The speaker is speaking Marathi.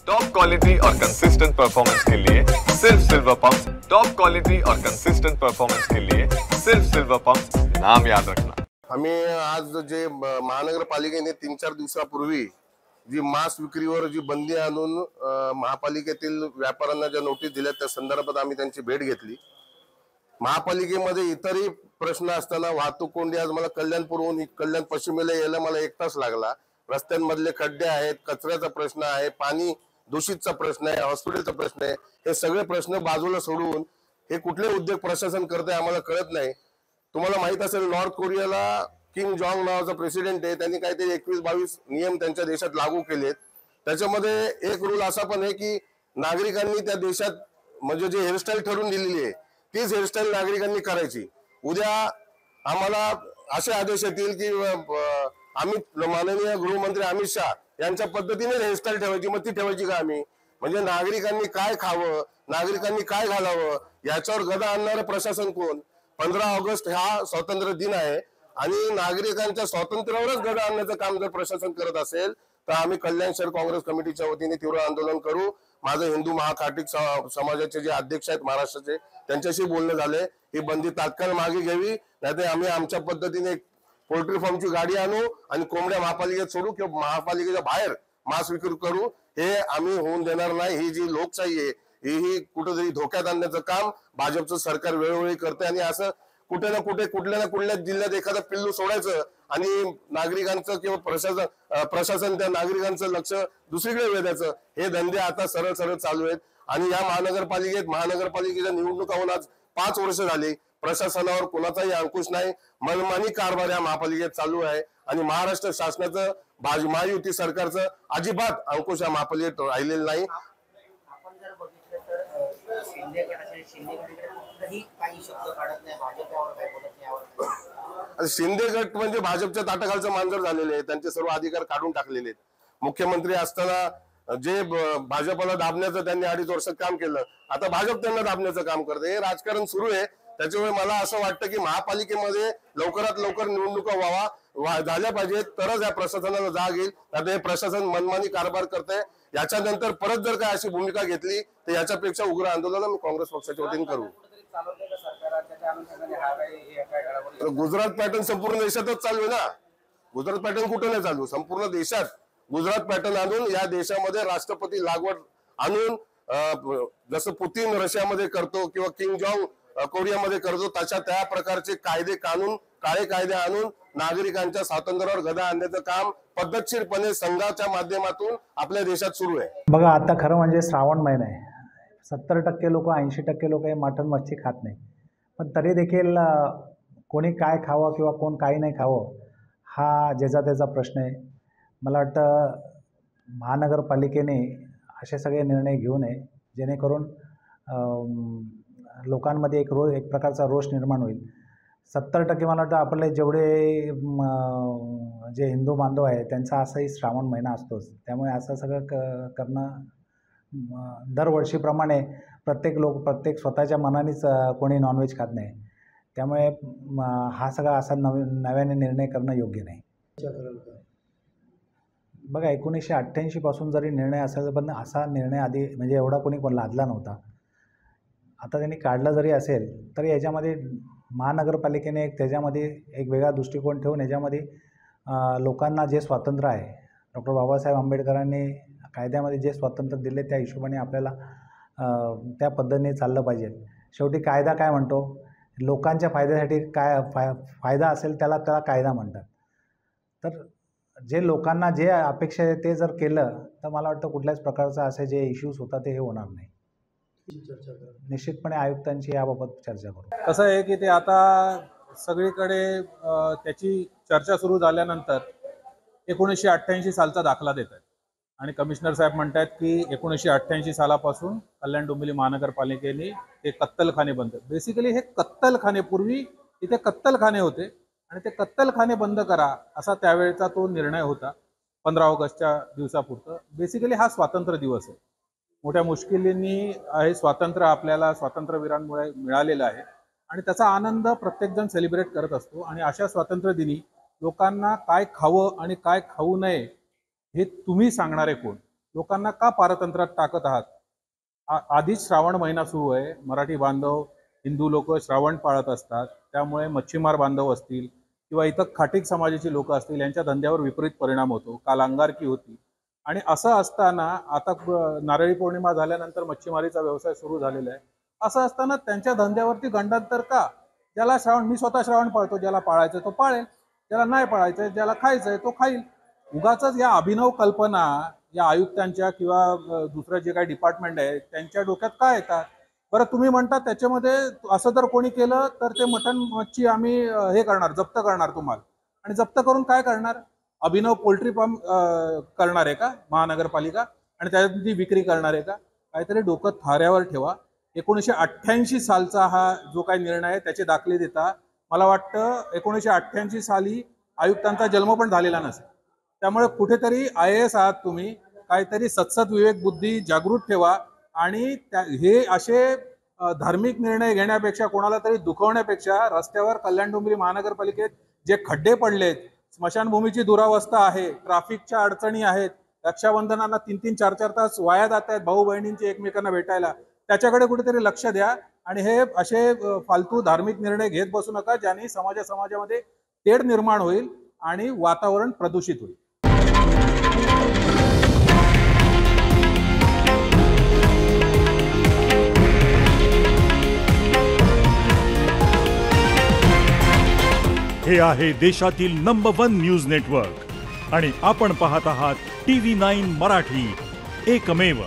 टॉप क्वालिटी और कंसिस्टेंट परफॉर्मेंस के लिए सिर्फ सिल्वर पंप्स। टॉप क्वालिटी और कंसिस्टेंट परफॉर्मेंस के लिए सिर्फ सिल्वर पंप्स, नाम याद रखना। आम्ही आज जे महानगरपालिकेने 3-4 दिवसापूर्वी जी मांस विक्रीवर जी बंदी आणून महापालिकेतील व्यापाऱ्यांना ज्या नोटीस दिल्या त्या संदर्भात आम्ही त्यांची भेट घेतली। महापालिकेमध्ये इतरही प्रश्न असताना वाहतूक कोंडी आज मला कल्याणपूरहून कल्याण पश्चिमेला यायला मला 1 तास लागला। रस्त्यांमधले खड्डे आहेत, कचऱ्याचा प्रश्न आहे, पाणी दूषितचा प्रश्न आहे, हॉस्पिटलचा प्रश्न आहे। हे सगळे प्रश्न बाजूला सोडून हे कुठले उद्योग प्रशासन करते आम्हाला कळत नाही। तुम्हाला माहित असेल नॉर्थ कोरियाला किम जॉंग नावाचा प्रेसिडेंट आहे, त्यांनी काहीतरी 21-22 नियम त्यांच्या देशात लागू केलेत। त्याच्यामध्ये एक रूल असा पण आहे की नागरिकांनी त्या देशात म्हणजे जे हेअरस्टाईल ठरवून दिलेली आहे तीच हेअरस्टाईल नागरिकांनी करायची। उद्या आम्हाला असे आदेश येतील की माननीय गृहमंत्री अमित शाह यांच्या पद्धतीने हेअरस्टाईल ठेवायची, मग ती ठेवायची का आम्ही? म्हणजे नागरिकांनी काय खावं, नागरिकांनी काय घालावं याच्यावर गदा आणणारं प्रशासन कोण? 15 ऑगस्ट हा स्वातंत्र्य दिन आहे आणि नागरिकांच्या स्वातंत्र्यावरच गदा आणण्याचं काम जर प्रशासन करत असेल तर आम्ही कल्याण शहर काँग्रेस कमिटीच्या वतीने तीव्र आंदोलन करू। माझं हिंदू महाकार्तिक समाजाचे जे अध्यक्ष आहेत महाराष्ट्राचे त्यांच्याशी बोलणं झालंय, ही बंदी तात्काळ मागे घ्यावी, नाहीतर आम्ही आमच्या पद्धतीने पोल्ट्री फार्मची गाडी आणू आणि कोंबड्या महापालिकेत सोडू किंवा महापालिकेच्या बाहेर मांस विक्री करू। हे आम्ही होऊन देणार नाही। ही जी लोकशाही आहे ही कुठेतरी धोक्यात आणण्याचं काम भाजपचं सरकार वेळोवेळी करते आणि असं कुठे ना कुठे कुठल्या ना कुठल्या जिल्ह्यात एखादं पिल्लू सोडायचं आणि नागरिकांचं किंवा प्रशासन त्या नागरिकांचं लक्ष दुसरीकडे वेधायचं, हे धंदे आता सरळ सरळ चालू आहेत। आणि या महानगरपालिकेच्या निवडणुका होऊन आज 5 वर्ष झाली, प्रशासनावर कोणाचाही अंकुश नाही, मनमानी कारभार या महापालिकेत चालू आहे आणि महाराष्ट्र शासनाचं महायुती सरकारचं अजिबात अंकुश या महापालिकेत राहिलेलं नाही। आपण जर बघितलं तर शिंदे गटाचे काही शब्द काढत नाही, भाजपवर काय बोलत नाही यावर। शिंदे गट म्हणजे भाजपच्या ताटाखालचं मांजर झालेले आहे, त्यांचे सर्व अधिकार काढून टाकलेले आहेत। मुख्यमंत्री असताना जे भाजपला दाबण्याचं त्यांनी 2.5 वर्ष काम केलं, आता भाजप त्यांना दाबण्याचं काम करते। हे राजकारण सुरू आहे। त्याच्यामुळे मला असं वाटतं की महापालिकेमध्ये लवकरात लवकर निवडणुका झाल्या पाहिजेत, तरच या प्रशासनाला जाग येईल। आता हे प्रशासन मनमानी कारभार करते, याच्यानंतर परत जर काय अशी भूमिका घेतली तर याच्यापेक्षा उग्र आंदोलन मी काँग्रेस पक्षाच्या वतीने करू। गुजरात पॅटर्न संपूर्ण देशातच चालू आहे ना। गुजरात पॅटर्न कुठं नाही चालू, संपूर्ण देशात गुजरात पॅटर्न आणून या देशामध्ये राष्ट्रपती लागवड आणून जसं पुतीन रशियामध्ये करतो किंवा किम जॉंग कोरियामध्ये करतो तशा त्या प्रकारचे कायदे कानून काळे कायदे आणून नागरिकांच्या स्वातंत्र्यावर गदा आणण्याचं काम पद्धतशीरपणे संघाच्या माध्यमातून आपल्या देशात सुरू आहे। बघा आता खरं म्हणजे श्रावण महिना आहे, 70% लोक 80% लोक हे मटण मच्छी खात नाही, पण तरी देखील कोणी काय खावं किंवा कोण काही नाही खावं हा ज्याचा त्याचा प्रश्न आहे। मला वाटतं महानगरपालिकेने असे सगळे निर्णय घेऊ नये जेणेकरून लोकांमध्ये एक प्रकारचा रोष निर्माण होईल। 70% मला वाटतं आपले जेवढे जे हिंदू बांधव आहे त्यांचा असाही श्रावण महिना असतोच, त्यामुळे असं सगळं करणं दरवर्षीप्रमाणे प्रत्येक स्वतःच्या मनानेच कोणी नॉनव्हेज खात नाही, त्यामुळे हा सगळा असा नव्याने निर्णय करणं योग्य नाही। बघा 1988 पासून जरी निर्णय असायचा पण असा निर्णय आधी म्हणजे एवढा कोणी लादला नव्हता। आता त्यांनी काढला जरी असेल तरी याच्यामध्ये महानगरपालिकेने त्याच्यामध्ये एक वेगळा दृष्टिकोन ठेवून याच्यामध्ये लोकांना जे स्वातंत्र्य आहे डॉक्टर बाबासाहेब आंबेडकरांनी कायद्यामध्ये जे स्वातंत्र्य दिले त्या हिशोबाने आपल्याला त्या पद्धतीने चाललं पाहिजे। शेवटी कायदा काय म्हणतो, लोकांच्या फायद्यासाठी काय फायदा असेल त्याला कायदा म्हणतात। तर जे लोकांना जे अपेक्षा आहे ते जर केलं तर मला वाटतं कुठल्याच प्रकारचा असे जे इश्यूज होतात ते हे होणार नाही। निश्चितपणे आयुक्तांची याबाबत चर्चा करू। कसं आहे की ते आता सगळीकडे त्याची चर्चा सुरू झाल्यानंतर 1988 सालचा दाखला देत आहेत आणि कमिशनर साहेब म्हणतात की 1988 सालापासून कल्याण डोंबिवली महानगरपालिकेने ते कत्तलखाने बंद। बेसिकली हे कत्तलखाने, पूर्वी इथे कत्तलखाने होते आणि ते कत्तलखाने बंद करा असा त्यावेळेचा तो निर्णय होता 15 ऑगस्टच्या दिवसापुरतं। बेसिकली हा स्वातंत्र्य दिवस आहे, मोठ्या मुश्किलींनी हे स्वातंत्र्य आपल्याला स्वातंत्र्यवीरांमुळे मिळालेलं आहे आणि त्याचा आनंद प्रत्येकजण सेलिब्रेट करत असतो। आणि अशा स्वातंत्र्य दिनी लोकांना काय खावं आणि काय खाऊ नये हे तुम्ही सांगणारे कोण? लोकांना का पारतंत्र्यात टाकत आहात? आधीच श्रावण महिना सुरू आहे. मराठी बांधव, हिंदू लोक श्रावण पाळत असतात. त्यामुळे मच्छीमार बांधव असतील किंवा इतर खाटीक समाजाची लोक असतील, यांच्या धंद्यावर विपरीत परिणाम होतो. काल अंगारकी होती आणि असं असताना आता नारळी पौर्णिमा झाल्यानंतर मच्छीमारीचा व्यवसाय सुरू झालेला आहे. असं असताना त्यांच्या धंद्यावरती गंडांतर का? ज्याला श्रावण, मी स्वतः श्रावण पाळतो, ज्याला पाळायचं तो पाळेल, ज्याला नाही पाळायचं, ज्याला खायचंय तो खाईल. उगाच या अभिनव कल्पना या आयुक्तांच्या किंवा दुसरं जे काही डिपार्टमेंट आहे त्यांच्या डोक्यात काय येतात? बरं, तुम्ही म्हणता त्याच्यामध्ये असं जर कोणी केलं तर ते मटण मच्छी आम्ही हे करणार, जप्त करणार तुम्हाला. आणि जप्त करून काय करणार? अभिनव पोल्ट्री फार्म करणार आहे का महानगरपालिका? आणि त्याची विक्री करणार आहे का? काहीतरी डोकं थाऱ्यावर ठेवा. 1988 सालचा हा जो काही निर्णय आहे त्याचे दाखले देता. मला वाटतं 1988 साली आयुक्तांचा जन्म पण झालेला नसेल. त्यामुळे कुठेतरी IAS आहात तुम्ही, काहीतरी सत्सद विवेक बुद्धी जागृत ठेवा आणि हे असे धार्मिक निर्णय घेण्यापेक्षा, कोणाला तरी दुखवण्यापेक्षा, रस्त्यावर कल्याण डोंबिवली महानगरपालिकेत जे खड्डे पडलेत, स्मशानभूमीची दुरावस्था आहे, ट्रॅफिकच्या अडचणी आहेत, रक्षाबंधनाला 3-3, 4-4 तास वाया जात आहेत भाऊ बहिणींची एकमेकांना भेटायला, त्याच्याकडे कुठेतरी लक्ष द्या. आणि हे असे फालतू धार्मिक निर्णय घेत बसू नका, ज्यांनी समाजामध्ये तेढ निर्माण होईल आणि वातावरण प्रदूषित होईल. हे आहे देशातील नंबर 1 न्यूज नेटवर्क आणि आपण पाहत आहात TV9 मराठी, एकमेव.